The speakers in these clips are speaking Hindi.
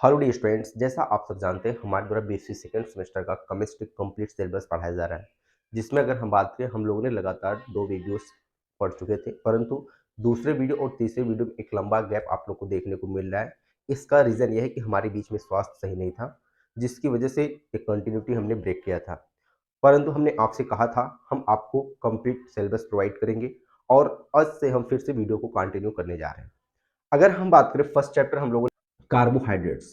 हेलो डियर स्टूडेंट्स, जैसा आप सब जानते हैं हमारे द्वारा बीएससी सेकंड सेमेस्टर का केमिस्ट्री कंप्लीट सिलेबस पढ़ाया जा रहा है, जिसमें अगर हम बात करें हम लोगों ने लगातार 2 वीडियोस पढ़ चुके थे, परंतु दूसरे वीडियो और तीसरे वीडियो में एक लंबा गैप आप लोग को देखने को मिल रहा है। इसका रीज़न यह है कि हमारे बीच में स्वास्थ्य सही नहीं था, जिसकी वजह से एक कंटिन्यूटी हमने ब्रेक किया था। परंतु हमने आपसे कहा था हम आपको कंप्लीट सिलेबस प्रोवाइड करेंगे और आज से हम फिर से वीडियो को कंटिन्यू करने जा रहे हैं। अगर हम बात करें फर्स्ट चैप्टर हम लोगों ने कार्बोहाइड्रेट्स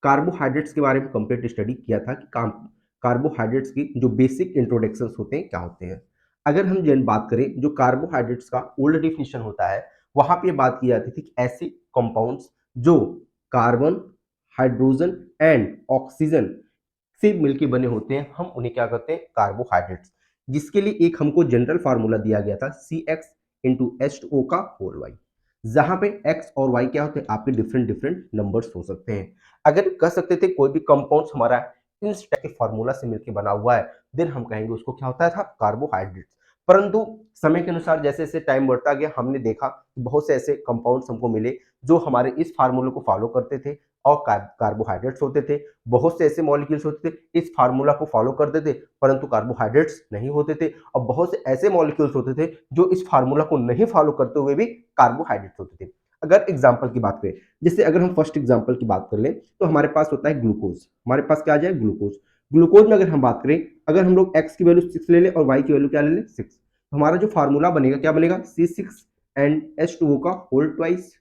कार्बोहाइड्रेट्स के बारे में कंप्लीट स्टडी किया था कि कार्बोहाइड्रेट्स की जो बेसिक इंट्रोडक्शंस होते हैं क्या होते हैं। अगर हम जन बात करें जो कार्बोहाइड्रेट्स का ओल्ड डिफिनेशन होता है, वहां पे बात की जाती थी कि ऐसे कंपाउंड्स जो कार्बन, हाइड्रोजन एंड ऑक्सीजन से मिलकर बने होते हैं, हम उन्हें क्या कहते हैं, कार्बोहाइड्रेट्स। जिसके लिए एक हमको जनरल फार्मूला दिया गया था CX/H2O का होल वाई, जहां पे x और y क्या होते हैं, आपके डिफरेंट डिफरेंट नंबर्स हो सकते हैं। अगर कह सकते थे कोई भी कंपाउंड्स हमारा इस टाइप के फार्मूला से मिलकर बना हुआ है, देन हम कहेंगे उसको क्या होता था, कार्बोहाइड्रेट्स। परंतु समय के अनुसार जैसे जैसे टाइम बढ़ता गया, हमने देखा कि बहुत से ऐसे कंपाउंड्स हमको मिले जो हमारे इस फार्मूले को फॉलो करते थे और कार्बोहाइड्रेट्स होते थे। बहुत से ऐसे मॉलिक्यूल्स होते थे इस फार्मूला को फॉलो करते थे परंतु कार्बोहाइड्रेट्स नहीं होते थे, और बहुत से ऐसे मॉलिक्यूल्स होते थे जो इस फार्मूला को नहीं फॉलो करते हुए भी कार्बोहाइड्रेट्स होते थे। अगर एग्जाम्पल की बात करें, जैसे अगर हम फर्स्ट एग्जाम्पल की बात कर लें तो हमारे पास होता है ग्लूकोज। हमारे पास क्या आ जाए, ग्लूकोज। ग्लूकोज में अगर हम बात करें, अगर हम लोग x की वैल्यू 6 ले लें और y की वैल्यू क्या ले लें, 6, तो हमारा जो फार्मूला बनेगा क्या बनेगा, C6 एंड H2O का होल ट्वाइस,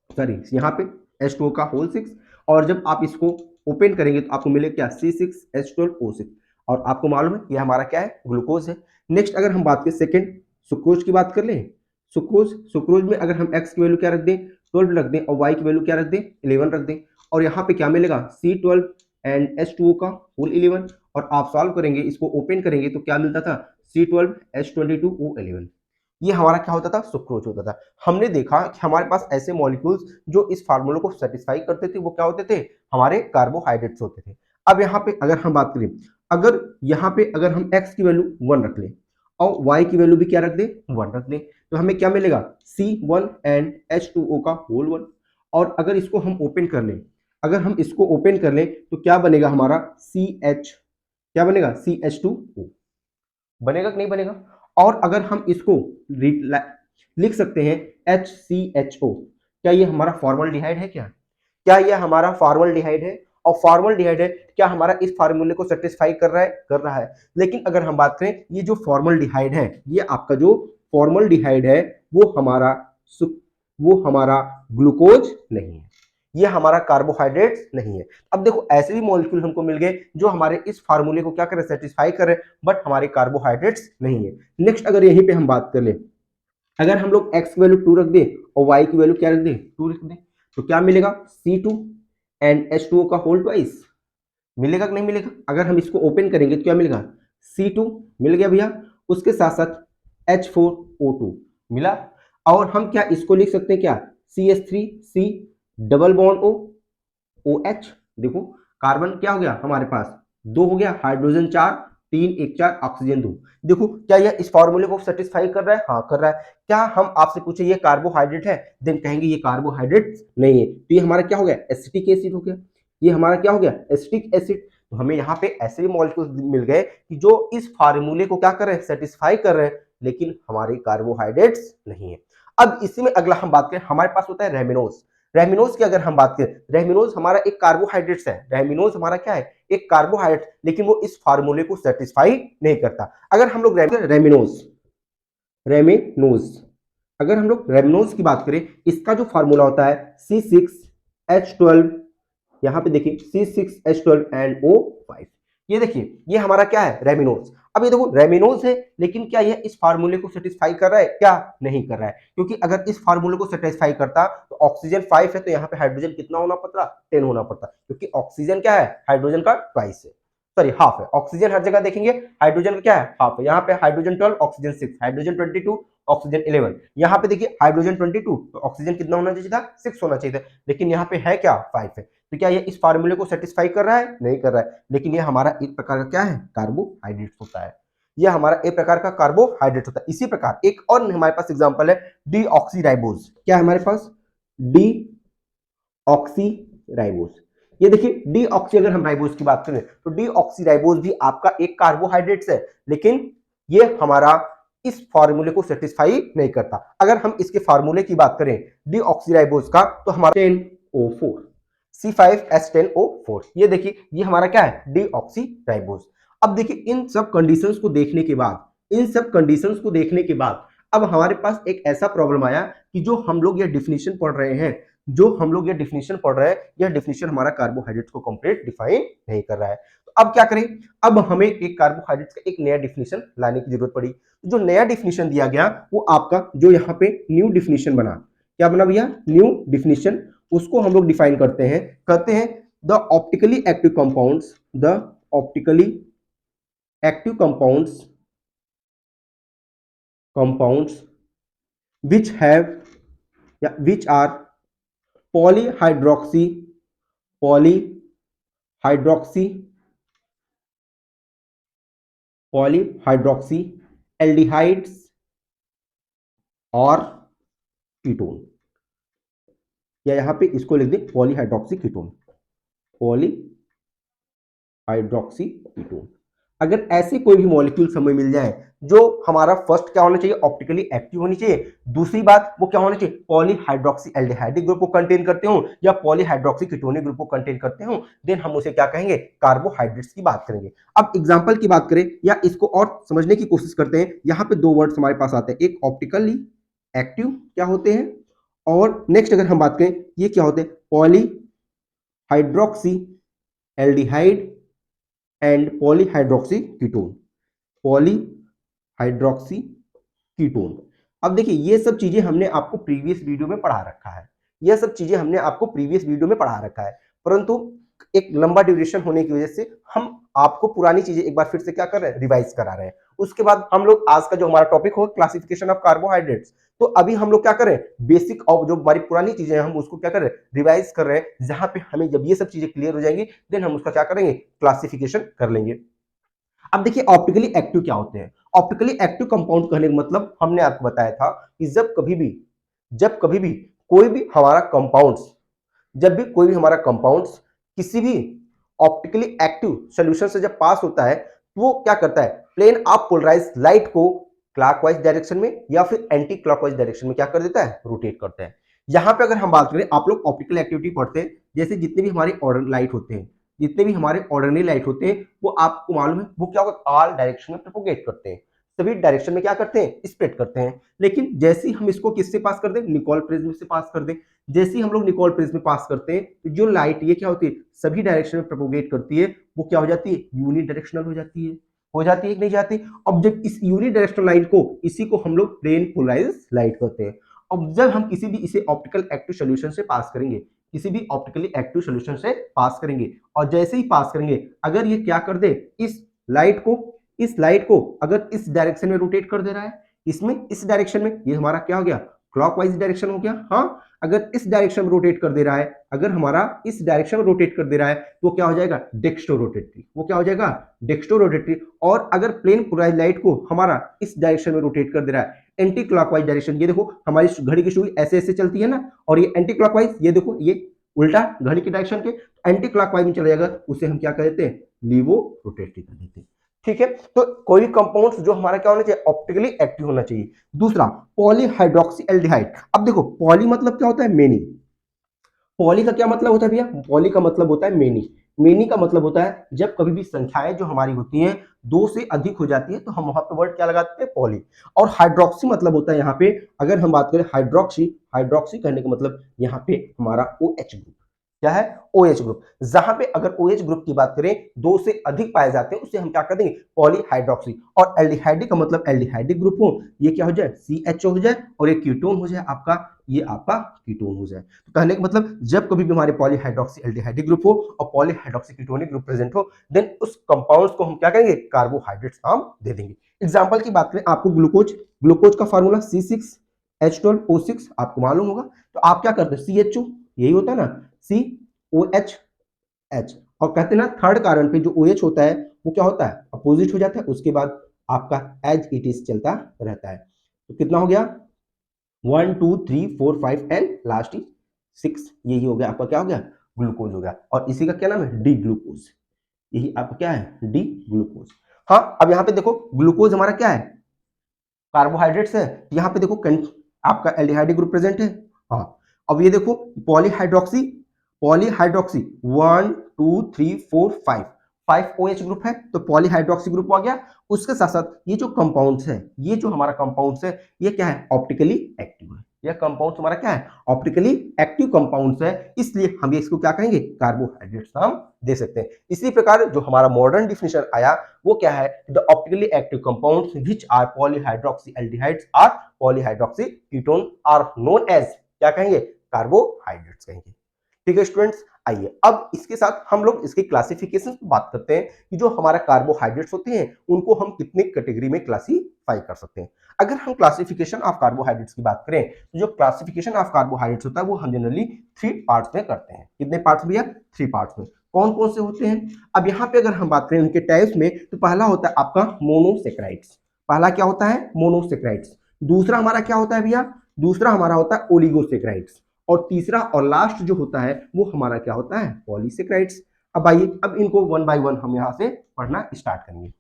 सॉरी यहाँ पे H2O का होल 6, और जब आप इसको ओपन करेंगे तो आपको मिलेगा क्या, C6H12O6, और आपको मालूम है ये हमारा क्या है, ग्लूकोज है। नेक्स्ट अगर हम बात करें सेकंड सुक्रोज की बात कर लें, सुक्रोज में अगर हम x की वैल्यू क्या रख दें, 12 रख दें, और y की वैल्यू क्या रख दें, 11 रख दें, और यहाँ पे क्या मिलेगा, C12 एंड H2O का होल 11, और आप सॉल्व करेंगे, इसको ओपन करेंगे तो क्या मिलता था, C12H22O11। ये हमारा क्या होता था, सुक्रोज होता था। हमने देखा कि हमारे पास ऐसे मॉलिक्यूल्स जो इस फार्मूले को सेटिस्फाई करते थे वो क्या होते थे, हमारे कार्बोहाइड्रेट्स होते थे। अब यहाँ पे अगर हम बात करें, अगर यहाँ पे अगर हम x की वैल्यू 1 रख लें और y की वैल्यू भी क्या रख दें, 1 रख दें, तो हमें क्या मिलेगा, C1 एंड H2O का होल 1। और अगर इसको हम ओपन कर लें, अगर हम इसको ओपन कर लें तो क्या बनेगा हमारा, CH, क्या बनेगा, CH2O बनेगा कि नहीं बनेगा। और अगर हम इसको लिख सकते हैं HCHO, क्या ये हमारा फॉर्मल्डिहाइड है, क्या ये हमारा फॉर्मल्डिहाइड है, और फॉर्मल्डिहाइड है क्या हमारा इस फार्मूले को सेटिस्फाई कर रहा है, कर रहा है। लेकिन अगर हम बात करें ये जो फॉर्मल्डिहाइड है, ये आपका जो फॉर्मल्डिहाइड है वो हमारा ग्लूकोज नहीं है, ये हमारा कार्बोहाइड्रेट्स नहीं है। अब देखो ऐसे भी मॉलिक्यूल हमको मिल गए जो हमारे इस फार्मूले को क्या कर रहे हैं, सेटिस्फाई कर रहे हैं, बट हमारे कार्बोहाइड्रेट्स नहीं है। नेक्स्ट अगर यहीं पे हम बात कर ले, अगर हम लोग x की वैल्यू 2 रख दें और y की वैल्यू क्या रख दें, 2 रख दें, तो क्या मिलेगा, C2 एंड H2O का होल ट्वाइस, मिलेगा कि नहीं मिलेगा। अगर हम इसको ओपन करेंगे तो क्या मिलेगा, C2 मिल गया भैया, उसके साथ साथ H4O2 मिला, और हम क्या इसको लिख सकते हैं क्या, CH3C double bond O OH। देखो कार्बन क्या हो गया हमारे पास, 2 हो गया, हाइड्रोजन 4, 3 1 4, ऑक्सीजन 2। देखो क्या यह इस फॉर्मूले को सेटिस्फाई कर रहा है, हाँ कर रहा है। क्या हम आपसे पूछे ये कार्बोहाइड्रेट है, देन कहेंगे ये कार्बोहाइड्रेट नहीं है, तो ये हमारा क्या हो गया, एसिटिक एसिड हो गया, ये हमारा क्या हो गया, एसिटिक एसिड। तो हमें यहाँ पे ऐसे भी मॉलिक्यूल्स मिल गए कि जो इस फार्मूले को क्या कर रहे हैं, सेटिस्फाई कर रहे हैं, लेकिन हमारे कार्बोहाइड्रेट्स नहीं है। अब इसी में अगला हम बात करें, हमारे पास होता है रेमिनोज। रेमिनोज की अगर हम बात करें, रेमिनोज हमारा एक कार्बोहाइड्रेट्स है, रेमिनोज हमारा क्या है, एक कार्बोहाइड्रेट, लेकिन वो इस फार्मूले को सेटिस्फाई नहीं करता। अगर हम लोग रेमिनोज रेमिनोज अगर हम लोग रेमिनोज की बात करें, इसका जो फार्मूला होता है C6H12, यहाँ पे देखिए C6H12 एंड O5, ये देखिए ये हमारा क्या है, रेमिनोज। अब ये देखो रेमिनोज है, लेकिन क्या यह इस फार्मूले को सेटिस्फाई कर रहा है, क्या नहीं कर रहा है, क्योंकि अगर इस फार्मूले को सेटिस्फाई करता तो ऑक्सीजन 5 है तो यहाँ पे हाइड्रोजन कितना होना पड़ता, 10 होना पड़ता, क्योंकि ऑक्सीजन क्या है, हाइड्रोजन का ट्वाइस है, सॉरी हाफ है। ऑक्सीजन हर जगह देखेंगे हाइड्रोजन का क्या है, हाफ है। यहाँ पे हाइड्रोजन 12, ऑक्सीजन 6, हाइड्रोजन 22, ऑक्सीजन 11। यहाँ पे देखिए हाइड्रोजन 22 तो ऑक्सीजन कितना होना चाहिए था, 6 होना चाहिए था, लेकिन यहाँ पे है क्या, 5 है। तो क्या ये इस फार्मूले को सेटिस्फाई कर रहा है, नहीं कर रहा है, लेकिन ये हमारा एक प्रकार का क्या है, कार्बोहाइड्रेट होता है, यह हमारा एक प्रकार का कार्बोहाइड्रेट होता है। इसी प्रकार एक और हमारे पास एग्जांपल है डीऑक्सीराइबोज। क्या है हमारे पास, डीऑक्सीराइबोज। ये देखिए डीऑक्सी, अगर हम राइबोज की बात करें तो डीऑक्सी राइबोज भी आपका एक कार्बोहाइड्रेट्स है, लेकिन ये हमारा इस फार्मूले को सेटिस्फाई नहीं करता। अगर हम इसके फार्मूले की बात करें डीऑक्सी राइबोज का तो हमारा 10O4 C5H10O4, ये देखिए ये हमारा क्या है डीऑक्सी राइबोज। अब देखिए इन सब कंडीशंस को देखने के बाद, अब हमारे पास एक ऐसा प्रॉब्लम आया कि जो हम लोग ये डिफिनीशन पढ़ रहे हैं, यह डिफिनीशन हमारा कार्बोहाइड्रेट्स को कंप्लीट डिफाइन नहीं कर रहा है। तो अब क्या करें, अब हमें एक कार्बोहाइड्रेट्स का एक नया डिफिनीशन लाने की जरूरत पड़ी। जो नया डिफिनीशन दिया गया वो आपका जो यहाँ पे न्यू डिफिनीशन बना, क्या बना भैया, न्यू डिफिनीशन। उसको हम लोग डिफाइन करते हैं, कहते हैं the optically active compounds, which have which are polyhydroxy aldehydes और कीटोन, या यहां पे इसको लिख दें पॉलीहाइड्रोक्सी कीटोन। अगर ऐसे कोई भी मॉलिक्यूल्स हमें मिल जाए जो हमारा फर्स्ट क्या होना चाहिए, ऑप्टिकली एक्टिव होनी चाहिए, दूसरी बात वो क्या होना चाहिए, पॉलीहाइड्रोक्सी एल्डिहाइडिक ग्रुप को कंटेन करते हो या पॉलीहाइड्रोक्सी कीटोनिक ग्रुप को कंटेन करते हो, देन हम उसे क्या कहेंगे, कार्बोहाइड्रेट्स की बात करेंगे। अब एग्जांपल की बात करें या इसको और समझने की कोशिश करते हैं, यहाँ पे दो वर्ड्स हमारे पास आते हैं, एक ऑप्टिकली एक्टिव क्या होते हैं, और नेक्स्ट अगर हम बात करें ये क्या होते हैं, polyhydroxy aldehyde and polyhydroxy ketone. अब देखिए ये सब चीजें हमने आपको प्रीवियस वीडियो में पढ़ा रखा है, परंतु एक लंबा ड्यूरेशन होने की वजह से हम आपको पुरानी चीजें एक बार फिर से क्या कर रहे हैं, रिवाइज करा रहे हैं। उसके बाद हम लोग आज का जो हमारा टॉपिक हो क्लासिफिकेशन ऑफ कार्बोहाइड्रेट्स, तो अभी हम लोग क्या कर रहे हैं, बेसिक ऑफ जो हमारी पुरानी चीजें हैं हम उसको क्या कर रहे हैं, रिवाइज कर रहे हैं, जहां पे हमें जब ये सब चीजें क्लियर हो जाएंगी देन हम उसका क्या करेंगे, क्लासिफिकेशन कर लेंगे। अब देखिए ऑप्टिकली एक्टिव क्या होते हैं, ऑप्टिकली एक्टिव कंपाउंड कहने का मतलब हमने आपको बताया था कि जब कभी भी कोई भी हमारा कंपाउंड्स किसी भी ऑप्टिकली एक्टिव सॉल्यूशन से जब पास होता है तो वो क्या करता है, प्लेन ऑफ पोलराइज लाइट को क्लॉकवाइज डायरेक्शन में या फिर एंटी क्लॉकवाइज डायरेक्शन में क्या कर देता है, रोटेट करता है। यहां पे अगर हम बात करें, आप लोग ऑप्टिकल एक्टिविटी पढ़ते हैं, जैसे जितने भी हमारे ऑर्डिनरी लाइट होते हैं वो आपको मालूम है वो क्या होगा, ऑल डायरेक्शन में प्रोपोगेट करते हैं, सभी डायरेक्शन में क्या करते हैं, स्प्रेड करते हैं। लेकिन जैसे ही हम इसको किससे पास कर दें, निकोल प्रिज्म से पास कर दें, जैसे ही हम लोग निकोल प्रिज्म में पास करते हैं तो जो लाइट ये क्या होती है, सभी डायरेक्शन में प्रोपोगेट करती है, वो क्या हो जाती है, यूनि डायरेक्शनल हो जाती है कि नहीं जाती। अब जब इस यूनि डायरेक्शनल लाइट को, इसी को हम लोग प्लेन पोलराइज लाइट कहते हैं। अब जब हम किसी भी इसे ऑप्टिकल एक्टिव सॉल्यूशन से पास करेंगे, और जैसे ही पास करेंगे अगर ये क्या कर दे, इस लाइट को अगर इस डायरेक्शन में रोटेट कर दे रहा है, इसमें इस डायरेक्शन में, ये हमारा क्या हो गया, क्लॉकवाइज डायरेक्शन हो गया। हाँ, अगर इस डायरेक्शन में रोटेट कर दे रहा है, तो क्या हो जाएगा, डेक्स्ट्रो रोटेटरी। और अगर प्लेन पोलराइज लाइट को हमारा इस डायरेक्शन में रोटेट कर दे रहा है, एंटी क्लॉकवाइज डायरेक्शन, ये देखो हमारी घड़ी की सुई ऐसे ऐसे चलती है ना, और ये एंटी क्लॉकवाइज, ये देखो ये उल्टा घड़ी की डायरेक्शन के एंटी क्लॉकवाइज में चला जाएगा, उसे हम क्या कहते हैं, लीवो रोटेटरी कर देते हैं। ठीक है, तो कोई भी कंपाउंड्स जो हमारा क्या होना चाहिए, ऑप्टिकली एक्टिव होना चाहिए। दूसरा पॉलीहाइड्रोक्सी एल्डिहाइड। अब देखो पॉली मतलब क्या होता है, मेनी। पॉली का क्या मतलब होता है भैया, पॉली का मतलब होता है मेनी का मतलब होता है जब कभी भी संख्याएं जो हमारी होती हैं दो से अधिक हो जाती है तो हम वहां पे वर्ड क्या लगाते हैं, पॉली। और हाइड्रोक्सी मतलब होता है यहाँ पे, अगर हम बात करें हाइड्रोक्सी कहने का मतलब यहाँ पे हमारा OH ग्रुप, क्या है, OH ग्रुप। जहां पे अगर OH ग्रुप की बात करें दो से अधिक पाए जाते हैं उसे हम क्या कर देंगे, पॉलीहाइड्रोक्सी। और एल्डिहाइडिक का मतलब एल्डिहाइडिक ग्रुप हो, ये क्या हो जाए, CHO हो जाए, और ये कीटोन हो जाए आपका, ये आपका कीटोन हो जाए। तो कहने का मतलब जब कभी भी हमारे पॉलीहाइड्रोक्सी एल्डिहाइडिक ग्रुप हो और पॉलीहाइड्रोक्सी कीटोनिक ग्रुप प्रेजेंट हो, देन उस कंपाउंड्स को हम क्या कहेंगे, कार्बोहाइड्रेट्स नाम दे देंगे। एग्जांपल की बात करें, आपको ग्लूकोज का फार्मूला C6H12O6 आपको मालूम होगा, तो आप क्या करते हैं, CHO यही होता है ना, COH, और कहते हैं ना थर्ड कार्बन पे जो OH होता है वो क्या होता है, अपोजिट हो जाता है, उसके बाद आपका एज इट इज चलता रहता है। तो कितना हो गया, 1 2 3 4 5 एंड लास्ट 6, यही हो गया आपका, क्या हो गया, ग्लूकोज हो गया, और इसी का क्या नाम है, डी ग्लूकोज। यही आपका क्या है, डी ग्लूकोज। हाँ, अब यहाँ पे देखो ग्लूकोज हमारा क्या है, कार्बोहाइड्रेट्स है। यहाँ पे देखो आपका एल्डिहाइड ग्रुप प्रेजेंट है। हाँ, अब ये देखो पॉलीहाइड्रोक्सी, पॉलीहाइड्रोक्सी 1 2 3 4 5 5 OH ग्रुप है, तो पॉलीहाइड्रोक्सी ग्रुप आ गया। उसके साथ साथ ये जो कंपाउंड्स है, ये जो हमारा कंपाउंड्स है, ये क्या है, ऑप्टिकली एक्टिव है। यह कंपाउंड हमारा क्या है, ऑप्टिकली एक्टिव कंपाउंड्स है, इसलिए हम इसको क्या कहेंगे, कार्बोहाइड्रेट्स नाम दे सकते हैं। इसी प्रकार जो हमारा मॉडर्न डिफिनेशन आया वो क्या है, the optically active compounds which are polyhydroxy aldehydes or polyhydroxy ketone are known as, क्या कहेंगे, कार्बोहाइड्रेट्स कहेंगे। ठीक है स्टूडेंट्स, आइए अब इसके साथ हम लोग इसकी क्लासिफिकेशन की बात करते हैं कि जो हमारा कार्बोहाइड्रेट्स होते हैं उनको हम कितने कैटेगरी में क्लासीफाई कर सकते हैं। अगर हम क्लासिफिकेशन ऑफ कार्बोहाइड्रेट्स की बात करें तो जो क्लासिफिकेशन ऑफ कार्बोहाइड्रेट्स होता है वो हम जनरली 3 पार्ट्स में करते हैं। कितने पार्ट्स भैया, 3 पार्ट्स में। कौन कौन से होते हैं, अब यहाँ पे अगर हम बात करें उनके टाइप्स में, तो पहला होता है आपका मोनोसेक्राइड्स। पहला क्या होता है, मोनोसेक्राइड्स। दूसरा हमारा क्या होता है भैया, दूसरा हमारा होता है ओलिगोसेक्राइड्स। और तीसरा और लास्ट जो होता है वो हमारा क्या होता है, पॉलीसेक्राइड्स। अब आइए अब इनको वन बाय वन हम यहाँ से पढ़ना स्टार्ट करेंगे।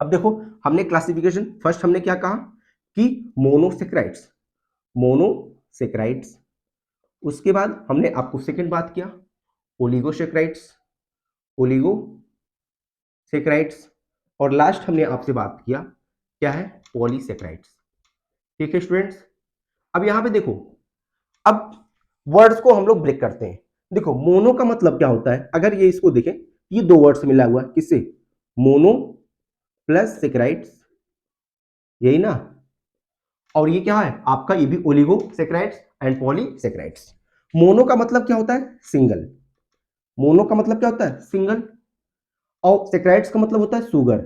अब देखो हमने क्लासिफिकेशन फर्स्ट हमने क्या कहा कि मोनोसेक्राइड्स, मोनोसेक्राइड्स। उसके बाद हमने आपको सेकंड बात किया ओलिगोसेक्राइड्स, ओलिगोसेक्राइड्स। और लास्ट हमने आपसे बात किया क्या है, पॉलीसेक्राइड्स। ठीक है स्टूडेंट्स, अब यहां पे देखो, अब वर्ड्स को हम लोग ब्रेक करते हैं। देखो मोनो का मतलब क्या होता है, अगर ये इसको देखें, ये दो वर्ड्स मिला हुआ है, किससे, मोनो प्लस सेक्राइड्स, यही ना। और ये क्या है आपका, ये भी ओलिगोसेक्राइड्स एंड पॉलीसेक्राइड्स। मोनो का मतलब क्या होता है, सिंगल। मोनो का मतलब क्या होता है, सिंगल। और सेक्राइड्स का मतलब होता है सुगर।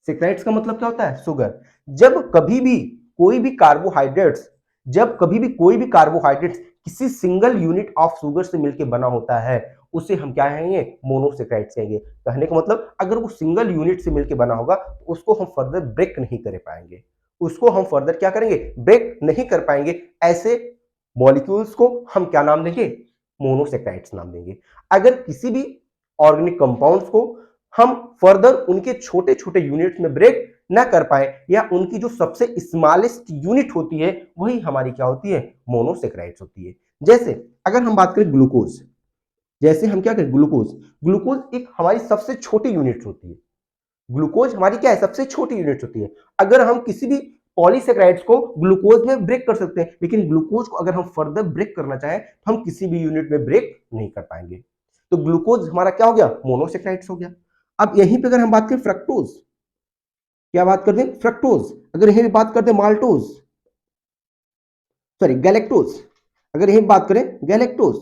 सेक्राइड्स का मतलब क्या होता है, सुगर। जब कभी भी कोई भी कार्बोहाइड्रेट्स, जब कभी भी कोई भी कार्बोहाइड्रेट्स किसी सिंगल यूनिट ऑफ शुगर से मिलकर बना होता है उसे हम क्या कहेंगे, मोनोसेक्राइड्स कहेंगे। कहने का मतलब अगर वो सिंगल यूनिट से मिलकर बना होगा तो उसको हम फर्दर ब्रेक नहीं कर पाएंगे, उसको हम फर्दर क्या करेंगे, ब्रेक नहीं कर पाएंगे। ऐसे मॉलिक्यूल्स को हम क्या नाम देंगे, मोनोसेक्राइड्स नाम देंगे। अगर किसी भी ऑर्गेनिक कंपाउंड्स को हम फर्दर उनके छोटे छोटे यूनिट्स में ब्रेक ना कर पाए, या उनकी जो सबसे स्मॉलेस्ट यूनिट होती है वही हमारी क्या होती है, मोनोसेक्राइड्स होती है। जैसे अगर हम बात करें ग्लूकोज, जैसे हम क्या करें, ग्लूकोज, ग्लूकोज एक हमारी सबसे छोटी यूनिट होती है। ग्लूकोज हमारी क्या है, सबसे छोटी यूनिट होती है। अगर हम किसी भी पॉलीसेक्राइड्स को ग्लूकोज में ब्रेक कर सकते हैं, लेकिन ग्लूकोज को अगर हम फर्दर ब्रेक करना चाहें तो हम किसी भी यूनिट में ब्रेक नहीं कर पाएंगे। तो ग्लूकोज हमारा क्या हो गया, मोनोसेक्राइड्स हो गया। अब यहीं पे अगर हम बात करें फ्रक्टोज, क्या बात करते हैं, फ्रक्टोज। अगर यहीं बात करते हैं माल्टोज, सॉरी गैलेक्टोज, अगर यहीं बात करें गैलेक्टोज,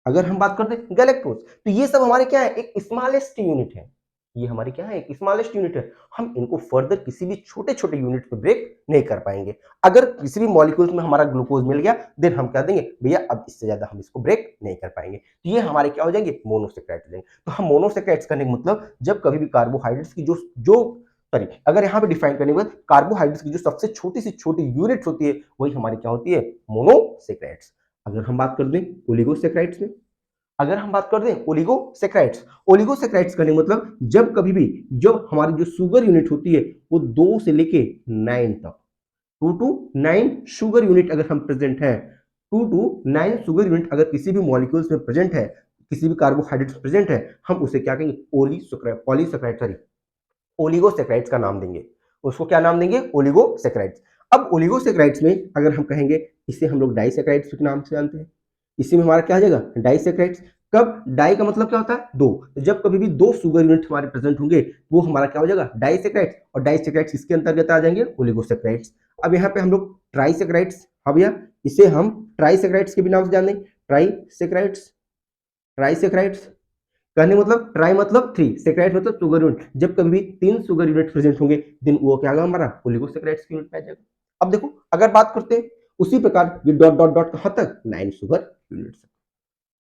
अगर हम बात करते हैं गैलेक्टोज, तो ये सब हमारे क्या है, एक स्मॉलेस्ट यूनिट है। ये हमारी क्या है, एक स्मॉलेस्ट यूनिट है। हम इनको फर्दर किसी भी छोटे छोटे यूनिट पे ब्रेक नहीं कर पाएंगे। अगर किसी भी मॉलिक्यूल्स में हमारा ग्लूकोज मिल गया, देन हम कह देंगे भैया अब इससे ज्यादा हम इसको ब्रेक नहीं कर पाएंगे। तो ये हमारे क्या हो जाएंगे, मोनोसेक्राइड्स हो जाएंगे। तो हम मोनोसेक्राइड्स करने का मतलब जब कभी भी कार्बोहाइड्रेट्स की जो जो सॉरी अगर यहाँ पे डिफाइन करने के बाद कार्बोहाइड्रेट्स की जो सबसे छोटी सी छोटी यूनिट होती है वही हमारी क्या होती है, मोनोसेक्राइड्स। अगर हम बात कर दें ओलिगोसेक्राइड्स में, अगर हम बात कर दें ओलिगोसेक्राइड्स, ओलिगोसेक्राइड्स का मतलब जब कभी भी जब हमारी जो शुगर यूनिट होती है वो 2 से लेके 9 तक, 2 to 9 शुगर यूनिट अगर हम प्रेजेंट है, 2 to 9 शुगर यूनिट अगर किसी भी मॉलिक्यूल्स में प्रेजेंट है, किसी भी कार्बोहाइड्रेट प्रेजेंट है, हम उसे क्या कहेंगे, पॉलीसेक्राइड सॉरी ओलिगोसेक्राइड्स का नाम देंगे। उसको क्या नाम देंगे, ओलिगोसेक्राइड्स। अब ओलिगोसेक्राइड्स में अगर हम कहेंगे, इसे हम लोग डाइसेक्राइड्स के नाम से जानते हैं। इसी में हमारा क्या आ जाएगा, डाइसेक्राइड्स। कब, डाई का मतलब क्या होता है, दो। तो जब कभी भी दो शुगर यूनिट हमारे प्रेजेंट होंगे वो हमारा क्या हो जाएगा, डाइसेक्राइड्स। और डाइसेक्राइड्स इसके अंतर्गत आ जाएंगे ओलिगोसेक्राइड्स। अब यहाँ पे हम लोग ट्राइसेक्राइड्स, हाँ भैया इसे हम ट्राइसेक्राइड्स के भी नाम से जान देंगे, ट्राइसेक्राइड्स। ट्राइसेक्राइड्स कहने मतलब ट्राई मतलब 3, सेक्राइड मतलब शुगर यूनिट। जब कभी भी 3 शुगर यूनिट प्रेजेंट होंगे देन वो क्या होगा, हमारा ओलिगोसेक्राइड्स यूनिट में आ जाएगा। अब देखो अगर बात करते हैं उसी प्रकार ये डॉट डॉट डॉट कहां तक, 9 शुगर यूनिट्स,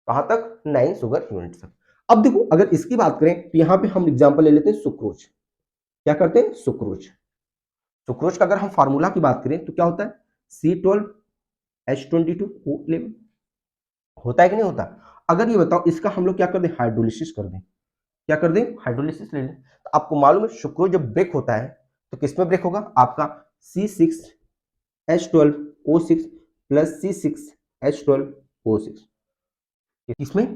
कहां तक, 9 शुगर यूनिट्स तक। अब देखो अगर इसकी बात करें तो यहां पे हम एग्जांपल ले लेते हैं सुक्रोज। क्या करते हैं, सुक्रोज। सुक्रोज का अगर हम फार्मूला की बात करें तो क्या होता है, C12H22O11। होता है कि नहीं होता? अगर ये बताओ इसका हम लोग क्या कर दें, हाइड्रोलिसिस कर दें, क्या कर दें, हाइड्रोलिसिस ले लें, तो आपको मालूम है सुक्रोज जब ब्रेक होता है तो किसमें ब्रेक होगा, आपका C6H12O6 प्लस C6H12O6, इसमें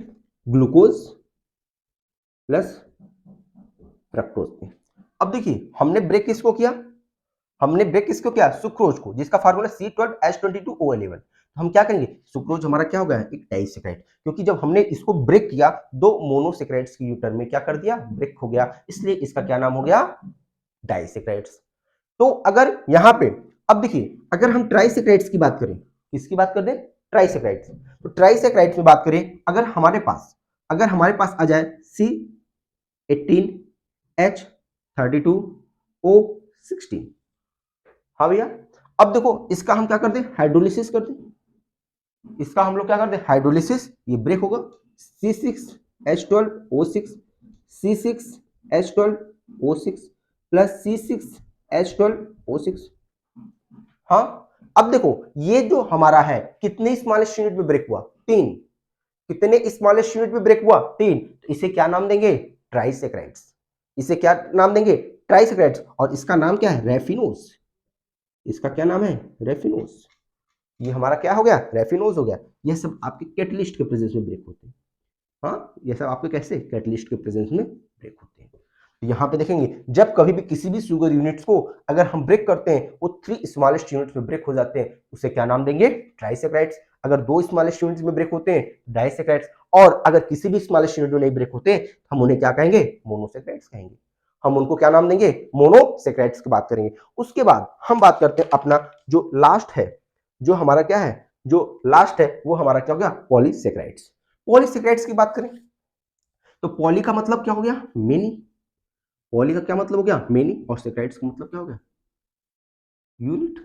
ग्लूकोज प्लस फ्रक्टोज में। अब देखिए हमने ब्रेक किसको किया, हमने ब्रेक किसको किया, सुक्रोज को, जिसका फार्मूला C12H22O11। हम क्या करेंगे, सुक्रोज हमारा क्या हो गया, एक डाइसैकेराइड, क्योंकि जब हमने इसको ब्रेक किया दो मोनोसैकेराइड्स की यूटर में क्या कर दिया, ब्रेक हो गया, इसलिए इसका क्या नाम हो गया, डाइसैकेराइड्स। तो अगर यहां पे अब देखिए अगर हम ट्राइसैकेराइड्स की बात करें, किसकी बात कर दें, ट्राइसैकेराइड्स, तो ट्राइसैकेराइड्स में बात करें, अगर हमारे पास आ जाए C18H32O16, हाँ भैया, अब देखो इसका हम क्या कर दें, हाइड्रोलिसिस कर दें, इसका हम लोग क्या कर दें, हाइड्रोलिसिस, ये ब्रेक होगा C6H12O6 C6H12O6 प्लस C6H12O6। हाँ, अब देखो ये जो हमारा है कितने स्मॉलेस्ट यूनिट में ब्रेक हुआ, 3, कितने स्मॉलेस्ट यूनिट में ब्रेक हुआ, 3, तो इसे क्या नाम देंगे, ट्राइसैकेराइड्स, इसे क्या नाम देंगे, ट्राइसैकेराइड्स, और इसका नाम क्या है, रेफिनोज, इसका क्या नाम है, रेफिनोज, ये हमारा क्या हो गया, रेफिनोज हो गया। ये सब आपके कैटलिस्ट के प्रेजेंस में ब्रेक होते हैं, हाँ ये सब आपके कैसे, कैटलिस्ट के प्रेजेंस में ब्रेक होते हैं। तो यहाँ पे देखेंगे जब कभी भी किसी भी शुगर यूनिट्स को अगर हम ब्रेक करते हैं वो 3 स्मॉलेस्ट यूनिट्स में ब्रेक हो जाते हैं, उसे क्या नाम देंगे, ट्राइसैकेराइड्स। अगर 2 स्मॉलेस्ट यूनिट्स में ब्रेक होते हैं डाइसैकेराइड्स, और अगर किसी भी स्मॉलेस्ट यूनिट में नहीं ब्रेक होते हम उन्हें क्या कहेंगे, मोनोसैकेराइड्स कहेंगे। हम उनको क्या नाम देंगे, मोनोसैकेराइड्स की बात करेंगे। उसके बाद हम बात करते हैं अपना जो लास्ट है, जो हमारा क्या है, जो लास्ट है वो हमारा क्या हो गया, पॉलीसैकेराइड्स। पॉलीसैकेराइड्स की बात करें तो पॉली का मतलब क्या हो गया, मेनी, पॉली का क्या मतलब हो गया, मेनी, और सैकेराइड्स का मतलब क्या हो गया, यूनिट।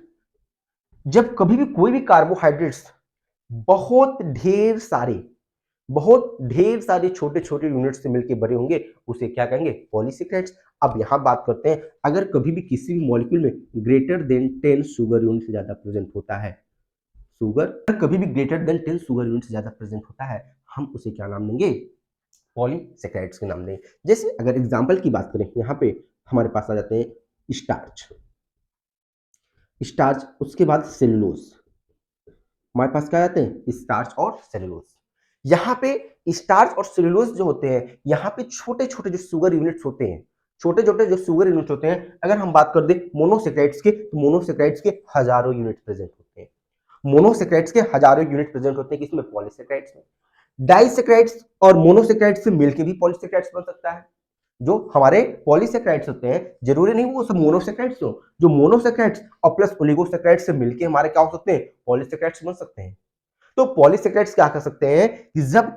जब कभी भी कोई भी कार्बोहाइड्रेट्स बहुत ढेर सारे छोटे छोटे यूनिट से मिलकर बने होंगे उसे क्या कहेंगे, पॉलीसैकेराइड्स। अब यहां बात करते हैं अगर कभी भी किसी भी मॉलिक्यूल में ग्रेटर देन 10 शुगर यूनिट से ज्यादा प्रेजेंट होता है, शुगर कभी भी ग्रेटर देन 10 शुगर यूनिट से ज्यादा प्रेजेंट होता है, हम उसे क्या नाम देंगे, पॉलीसैकेराइड्स के नाम देंगे। जैसे अगर एग्जांपल की बात करें, यहाँ पे हमारे पास आ जाते हैं स्टार्च, स्टार्च, उसके बाद सेलुलोज, हमारे पास क्या आते हैं, स्टार्च और सेलुलोज। यहाँ पे स्टार्च और सेलुलोज जो होते हैं, यहाँ पे छोटे छोटे जो शुगर यूनिट्स होते हैं, छोटे छोटे जो शुगर यूनिट्स होते हैं, अगर हम बात कर दें मोनोसैकेराइड्स के, तो मोनोसैकेराइड्स के हजारों यूनिट प्रेजेंट होते हैं, मोनोसैकेराइड्स के हजारों यूनिट प्रेजेंट होते हैं किसमें, पॉलीसैकेराइड्स में। डाइसैकेराइड्स और मोनोसैकेराइड्स से मिलकर भी पॉलीसैकेराइड्स बन सकता है। जो हमारे पॉलीसैकेराइड्स होते हैं जरूरी नहीं वो सब मोनोसैकेराइड्स हो, जो मोनोसैकेराइड्स और प्लस ओलिगोसैकेराइड्स से मिलकर हमारे क्या हो सकते हैं, पॉलीसैकेराइड्स बन सकते हैं। तो पॉलीसैकेराइड्स क्या कर सकते हैं कि जब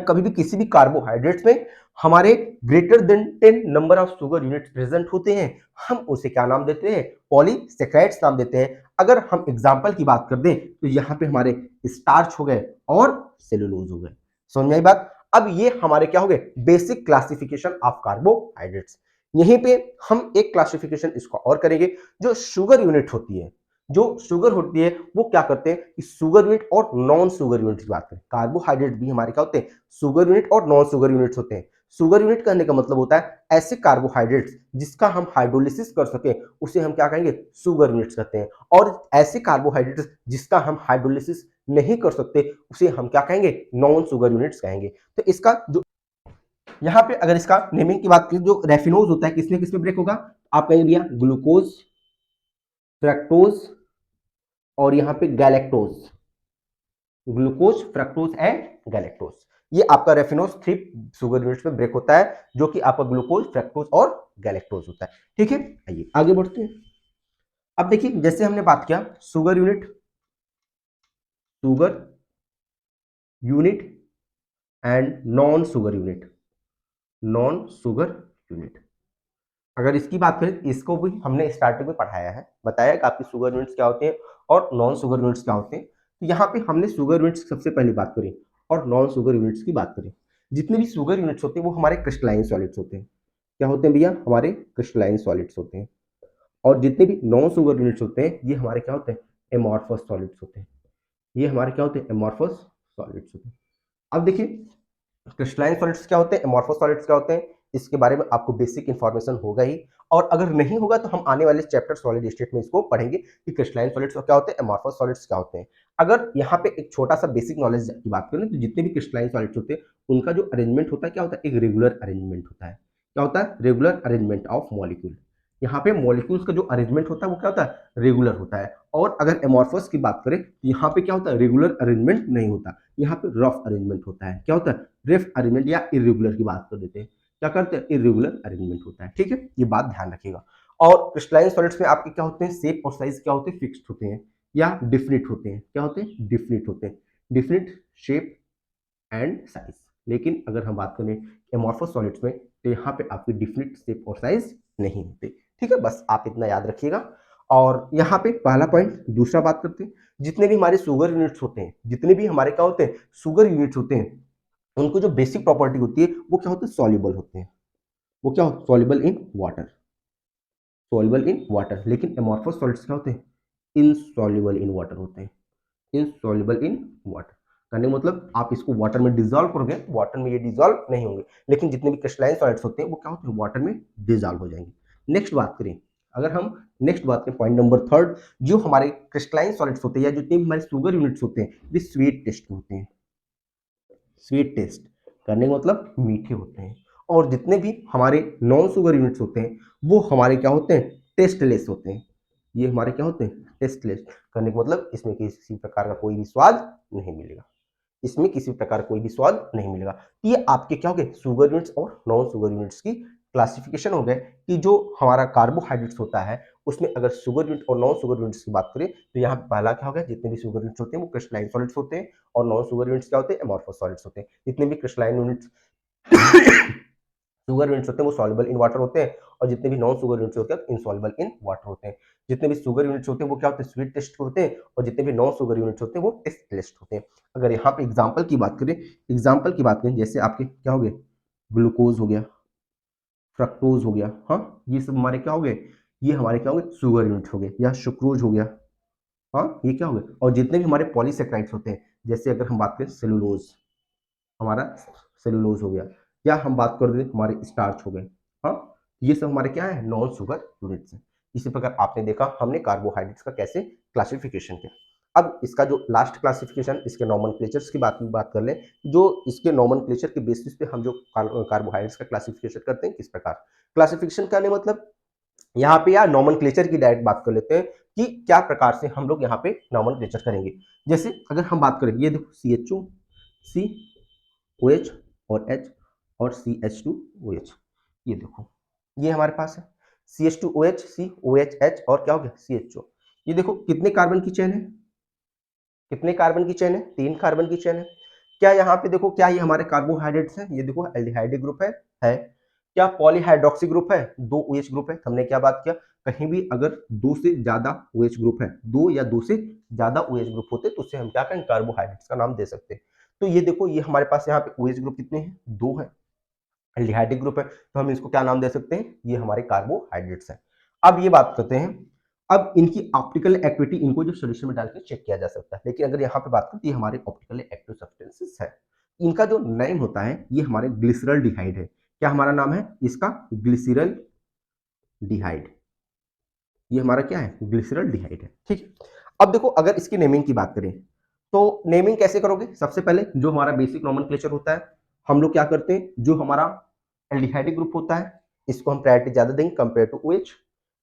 कभी भी किसी भी कार्बोहाइड्रेट्स में हमारे greater than 10 number of sugar units present होते हैं, हम उसे क्या नाम देते हैं, पॉलीसैकेराइड्स नाम देते हैं। अगर हम एग्जांपल की बात कर दें तो यहाँ पे हमारे स्टार्च हो गए और सेलुलोज हो गए, समझ में आई बात। अब ये हमारे क्या हो गए, बेसिक क्लासिफिकेशन ऑफ कार्बोहाइड्रेट्स। यहीं पे हम एक क्लासिफिकेशन इसको और करेंगे, जो शुगर यूनिट होती है, जो शुगर होती है वो क्या करते हैं कि शुगर यूनिट और नॉन शुगर यूनिट की बात करें, कार्बोहाइड्रेट भी हमारे क्या होते हैं, शुगर यूनिट और नॉन शुगर यूनिट्स होते हैं। शुगर यूनिट कहने का मतलब होता है ऐसे कार्बोहाइड्रेट्स जिसका हम हाइड्रोलिसिस कर सके उसे हम क्या कहेंगे, शुगर यूनिट्स कहते हैं, और ऐसे कार्बोहाइड्रेट्स जिसका हम हाइड्रोलिसिस नहीं कर सकते उसे हम क्या कहेंगे, नॉन शुगर यूनिट्स कहेंगे। तो इसका जो यहाँ पे अगर इसका नेमिंग की बात करें, जो रेफिनोज होता है किसमें किसमें ब्रेक होगा, आप कहेंगे भैया ग्लूकोज, फ्रक्टोज और यहाँ पे galactose, glucose fructose and galactose, ये आपका रेफिनोज 3 शुगर यूनिट्स में ब्रेक होता है, जो कि आपका ग्लूकोज फ्रक्टोज और गैलेक्टोज होता है। ठीक है, आइए आगे बढ़ते हैं। अब देखिए जैसे हमने बात किया sugar unit and non sugar unit, अगर इसकी बात करें इसको भी हमने स्टार्टिंग में पढ़ाया है, बताया कि आपकी शुगर यूनिट्स क्या होते हैं और नॉन शुगर यूनिट्स क्या होते हैं। तो यहाँ पे हमने शुगर यूनिट्स की सबसे पहले बात करी और नॉन शुगर यूनिट्स की बात करें। जितने भी शुगर यूनिट्स होते हैं वो हमारे क्रिस्टलाइन सॉलिड्स होते हैं, क्या होते हैं भैया, हमारे क्रिस्टलाइन सॉलिड्स होते हैं। और जितने भी नॉन शुगर यूनिट्स होते हैं ये हमारे क्या होते हैं, एमॉर्फस सॉलिड्स होते हैं। ये हमारे क्या होते हैं, एमॉर्फस सॉलिड्स होते हैं। अब देखिए क्रिस्टलाइन सॉलिड्स क्या होते हैं, एमॉर्फस सॉलिड्स क्या होते हैं, इसके बारे में आपको बेसिक इंफॉर्मेशन होगा ही, और अगर नहीं होगा तो हम आने वाले चैप्टर सॉलिड स्टेट में इसको पढ़ेंगे कि क्रिस्टलाइन सॉलिड्स क्या होते हैं, एमॉर्फस सॉलिड्स क्या होते हैं। अगर यहाँ पे एक छोटा सा बेसिक नॉलेज की बात करें तो जितने भी क्रिस्टलाइन सॉलिड्स होते हैं उनका जो अरेंजमेंट होता है क्या होता है, एक रेगुलर अरेंजमेंट होता है। क्या होता है, रेगुलर अरेंजमेंट ऑफ मॉलिक्यूल। यहाँ पे मॉलिक्यूल्स का जो अरेंजमेंट होता है वो क्या होता है, रेगुलर होता है। और अगर एमॉर्फस की बात करें तो यहाँ पे क्या होता है, रेगुलर अरेंजमेंट नहीं होता, यहाँ पे रफ अरेंजमेंट होता है। क्या होता है, रफ अरेंजमेंट या इरेगुलर की बात कर देते हैं, क्या करते हैं, इरेगुलर अरेंजमेंट होता है। ठीक है, ये बात ध्यान रखिएगा। और क्रिस्टलाइन सॉलिड्स में आपके क्या होते हैं, शेप और साइज क्या होते हैं, फिक्स्ड होते हैं या डिफिनिट होते हैं। क्या होते हैं, डिफिनिट होते हैं, डिफिनिट शेप एंड साइज। लेकिन अगर हम बात करें एमॉर्फस सॉलिड्स में तो यहाँ पे आपकी डिफिनिट शेप और साइज नहीं होते। ठीक है, बस आप इतना याद रखिएगा। और यहाँ पे पहला पॉइंट। दूसरा बात करते हैं, जितने भी हमारे शुगर यूनिट्स होते हैं, जितने भी हमारे क्या होते हैं, शुगर यूनिट्स होते हैं, उनको जो बेसिक प्रॉपर्टी होती है वो क्या होते हैं, सॉल्युबल होते हैं। वो क्या होता है, soluble in water, soluble in water. लेकिन एमॉर्फस सॉलिड्स क्या होते हैं, इनसॉल्युबल इन वाटर होते हैं, इनसॉल्युबल इन वाटर। कहने का मतलब आप इसको वाटर में डिजॉल्व करोगे, वाटर में ये डिजॉल्व नहीं होंगे। लेकिन जितने भी क्रिस्टलाइन सॉलिड्स होते हैं वो क्या होते हैं, वाटर में डिजॉल्व हो जाएंगे। नेक्स्ट बात करें, अगर हम नेक्स्ट बात करें पॉइंट नंबर थर्ड, जो हमारे क्रिस्टलाइन सॉलिड्स होते हैं या जितने भी हमारे शुगर यूनिट्स होते हैं वे स्वीट टेस्ट होते हैं। स्वीट टेस्ट करने का मतलब मीठे होते हैं। और जितने भी हमारे नॉन शुगर यूनिट्स होते हैं वो हमारे क्या होते हैं, टेस्टलेस होते हैं। ये हमारे क्या होते हैं, टेस्टलेस। करने का मतलब इसमें किसी प्रकार का कोई भी स्वाद नहीं मिलेगा, इसमें किसी प्रकार कोई भी स्वाद नहीं मिलेगा। तो ये आपके क्या हो गए, शुगर यूनिट्स और नॉन शुगर यूनिट्स की क्लासिफिकेशन हो गए कि जो हमारा कार्बोहाइड्रेट्स होता है उसमें अगर शुगर यूनिट और नॉन शुगर यूनिट्स की बात करें तो यहाँ पहला क्या हो गया, जितने भी शुगर यूनिट्स होते हैं वो क्रिस्टलाइन सॉलिड्स होते हैं, और नॉन शुगर यूनिट्स क्या होते हैं, एमॉर्फस सॉलिड्स होते हैं। जितने भी क्रिस्टलाइन यूनिट्स शुगर यूनिट्स होते हैं वो सॉल्युबल इन वाटर होते हैं, और जितने भी नॉन शुगर यूनिट्स होते हैं इनसॉल्युबल इन वाटर होते हैं। जितने भी शुगर यूनिट्स होते हैं वो क्या होते हैं, स्वीट टेस्ट होते हैं, और जितने भी नॉन शुगर यूनिट्स होते हैं वो टेस्टलेस होते हैं। अगर यहाँ पे एग्जांपल की बात करें, एग्जांपल की बात करें जैसे आपके क्या हो गए, ग्लूकोज हो गया, फ्रक्टोज हो गया, हाँ ये सब हमारे क्या हो गए, ये हमारे क्या हो गए, शुगर यूनिट हो गए, या सुक्रोज हो गया, हाँ ये क्या हो गए। और जितने भी हमारे पॉलीसेक्राइड्स होते हैं, जैसे अगर हम बात करें सेलुलोज, हमारा सेलुलोज हो गया, या हम बात कर दें हमारे स्टार्च हो गए, हाँ ये सब हमारे क्या है, नॉन शुगर यूनिट्स हैं। इसी प्रकार आपने देखा हमने कार्बोहाइड्रेट्स का कैसे क्लासिफिकेशन किया। अब इसका जो लास्ट क्लासिफिकेशन, इसके नॉमेनक्लेचर्स की बात कर लें, जो इसके नॉमेनक्लेचर के बेसिस पे हम जो कार्बोहाइड्रेट्स का क्लासिफिकेशन करते हैं, किस प्रकार क्लासिफिकेशन करने मतलब यहाँ पे या नॉमेनक्लेचर की डायरेक्ट बात कर लेते हैं कि क्या प्रकार से हम लोग यहाँ पे नॉमेनक्लेचर करेंगे। जैसे अगर हम बात करें, ये देखो CHO, सी OH और H, और CH2OH, ये देखो ये हमारे पास है CH2OH, COH, H और क्या हो गया, CHO। ये देखो कितने कार्बन की चेन है, कितने कार्बन की चेन है, 3 कार्बन की चेन है। क्या यहाँ पे देखो, क्या ये हमारे कार्बोहाइड्रेट्स हैं, ये देखो एल्डिहाइड ग्रुप है। क्या पॉलीहाइड्रोक्सी ग्रुप है, 2 OH ग्रुप है। हमने क्या बात किया, कहीं भी अगर 2 से ज्यादा OH ग्रुप है, 2 या 2 से ज्यादा OH ग्रुप होते तो उससे हम क्या करें, कार्बोहाइड्रेट्स का नाम दे सकते हैं। तो ये देखो ये हमारे पास यहाँ पे OH ग्रुप कितने हैं, 2 है, एल्डिहाइडिक ग्रुप है, तो हम इसको क्या नाम दे सकते हैं, ये हमारे कार्बोहाइड्रेट्स हैं। अब ये बात करते हैं, अब इनकी ऑप्टिकल एक्टिविटी, इनको जो सोल्यूशन में डाल के चेक किया जा सकता है। लेकिन अगर यहाँ पे बात करें तो ये हमारे ऑप्टिकल एक्टिव सब्सटेंसेस है। इनका जो नेम होता है ये हमारे ग्लिसरल डिहाइड है। क्या हमारा नाम है इसका, ग्लिसरल डिहाइड। ये हमारा क्या है, ग्लिसरल डिहाइड है। ठीक है, अब देखो अगर इसकी नेमिंग की बात करें तो नेमिंग कैसे करोगे, सबसे पहले जो हमारा बेसिक नॉमेनक्लेचर होता है हम लोग क्या करते हैं, जो हमारा एल्डिहाइडिक ग्रुप होता है इसको हम प्रायोरिटी ज्यादा देंगे कंपेयर टू OH।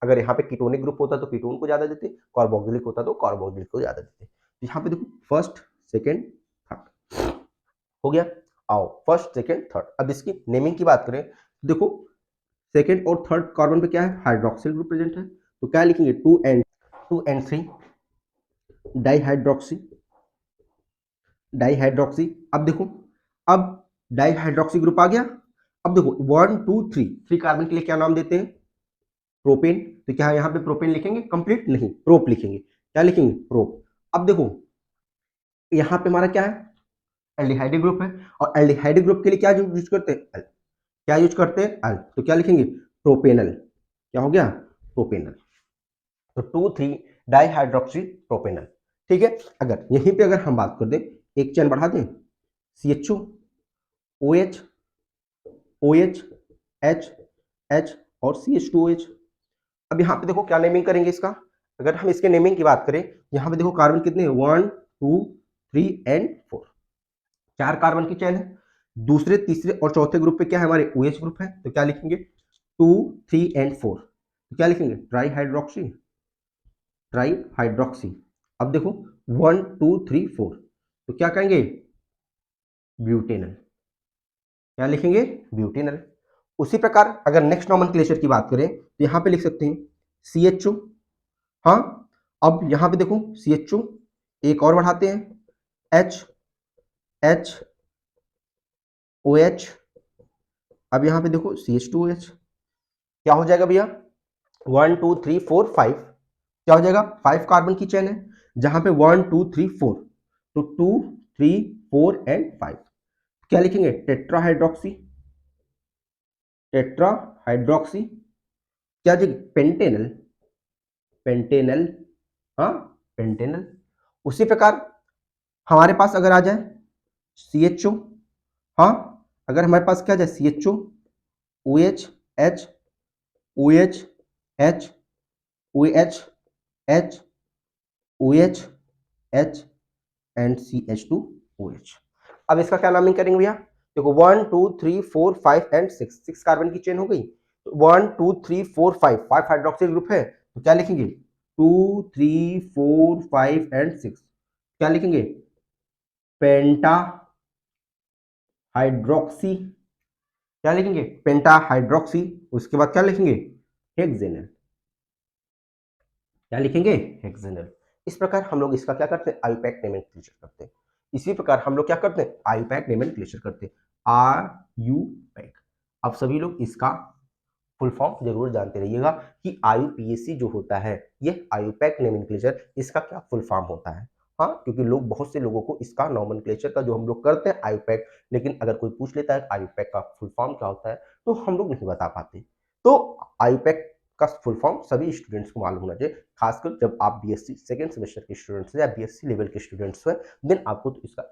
अगर यहाँ पे कीटोनिक ग्रुप होता तो कीटोन को ज्यादा देते, कार्बोक्सिलिक होता तो कार्बोक्सिलिक को ज्यादा देते। यहाँ पे देखो फर्स्ट सेकेंड थर्ड हो गया। आओ फर्स्ट सेकेंड थर्ड, अब इसकी नेमिंग की बात करें देखो, सेकेंड और थर्ड कार्बन पे क्या है, हाइड्रोक्सिल ग्रुप प्रेजेंट है, तो क्या लिखेंगे 2N3 डाइहाइड्रोक्सी, डाइहाइड्रोक्सी। अब देखो, अब डाइहाइड्रोक्सी ग्रुप आ गया। अब देखो 1 2 3, 3 कार्बन के लिए क्या नाम देते हैं, प्रोपेन। तो क्या यहाँ पे प्रोपेन लिखेंगे कंप्लीट, नहीं प्रोप लिखेंगे। क्या लिखेंगे, प्रोप। अब देखो यहाँ पे हमारा क्या है, एल्डिहाइडिक ग्रुप है, और एल्डिहाइडिक ग्रुप के लिए क्या यूज करते हैं, अल। क्या यूज करते हैं, अल। तो क्या लिखेंगे, प्रोपेनल। क्या हो गया, प्रोपेनल। तो 2 3 डाइहाइड्रोक्सी प्रोपेनल। ठीक है। अगर यहीं पे अगर हम बात कर दें, एक चेन बढ़ा दें, CHO, OH, OH, H, H और CH2OH। अब यहाँ पे देखो क्या नेमिंग करेंगे इसका। अगर हम इसके नेमिंग की बात करें, यहाँ पे देखो कार्बन कितने हैं, 1 2 3 एंड 4, 4 कार्बन की चेन है। दूसरे, तीसरे और चौथे ग्रुप पे क्या है, हमारे OH ग्रुप है, तो क्या लिखेंगे 2 3 एंड 4, तो क्या लिखेंगे ट्राई हाइड्रोक्सी, ट्राई हाइड्रोक्सी। अब देखो 1 2 3 4, तो क्या कहेंगे ब्यूटेनल, क्या लिखेंगे ब्यूटेनल। उसी प्रकार अगर नेक्स्ट नॉमेनक्लेचर की बात करें तो यहाँ पे लिख सकते हैं CHO। हाँ, अब यहाँ पे देखो CHO, एक और बढ़ाते हैं H, H, OH। अब यहाँ पे देखो CH2OH, क्या हो जाएगा भैया 1 2 3 4 5, क्या हो जाएगा 5 कार्बन की चेन है, जहां पे 1 2 3 4, तो 2 3 4 एंड 5, क्या लिखेंगे टेट्राहाइड्रोक्सी, टेट्राहाइड्रोक्सी। क्या जी पेंटेनल, पेंटेनल, हाँ पेंटेनल। उसी प्रकार हमारे पास अगर आ जाए CHO, हाँ अगर हमारे पास क्या आ जाए CHO, OH, H, OH, H, OH, H, OH, H and CH2OH। अब इसका क्या नामिंग करेंगे भैया, देखो 1 2 3 4 5 एंड 6, 6 कार्बन की चेन हो गई, तो 1 2 3 4 5, 5 हाइड्रोक्सिल ग्रुप है, तो क्या लिखेंगे 2 3 4 5 एंड 6, क्या लिखेंगे पेंटा हाइड्रोक्सी, क्या लिखेंगे पेंटा हाइड्रोक्सी। उसके बाद क्या लिखेंगे हेक्सेनल, क्या लिखेंगे हेक्सेनल। इस प्रकार हम लोग इसका क्या करते हैं आयुपैक नोमेनक्लेचर करते हैं। इसी प्रकार हम लोग क्या करते हैं आयुपैक नोमेनक्लेचर करते हैं, आयुपैक। अब सभी लोग इसका फुल फॉर्म जरूर जानते रहिएगा कि IUPAC जो होता है ये आयुपैक नोमेनक्लेचर, इसका क्या फुल फॉर्म होता है। हाँ, क्योंकि लोग, बहुत से लोगों को इसका नोमेनक्लेचर का जो हम लोग करते हैं आयुपैक, लेकिन अगर कोई पूछ लेता है आयुपैक का फुल फॉर्म क्या होता है तो हम लोग नहीं बता पाते। तो आयुपैक का फुल फॉर्म सभी स्टूडेंट्स को मालूम होना चाहिए, खासकर जब आप BSc सेकेंड सेमेस्टर के स्टूडेंट्स हैं या BSc लेवल के स्टूडेंट्स हैं, देन आपको तो इसका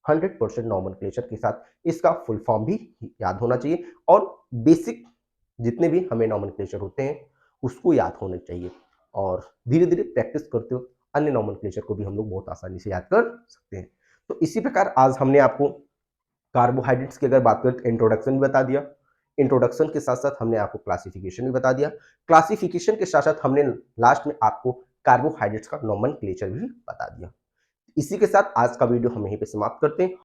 100% नोमेनक्लेचर के साथ इसका फुल फॉर्म भी याद होना चाहिए, और बेसिक जितने भी हमें नोमेनक्लेचर होते हैं उसको याद होने चाहिए, और धीरे धीरे प्रैक्टिस करते हो अन्य नोमेनक्लेचर को भी हम लोग बहुत आसानी से याद कर सकते हैं। तो इसी प्रकार आज हमने आपको कार्बोहाइड्रेट्स की अगर बात करें तो इंट्रोडक्शन भी बता दिया, इंट्रोडक्शन के साथ साथ हमने आपको क्लासिफिकेशन भी बता दिया, क्लासिफिकेशन के साथ साथ हमने लास्ट में आपको कार्बोहाइड्रेट्स का नोमेनक्लेचर भी बता दिया। इसी के साथ आज का वीडियो हम यहीं पे समाप्त करते हैं।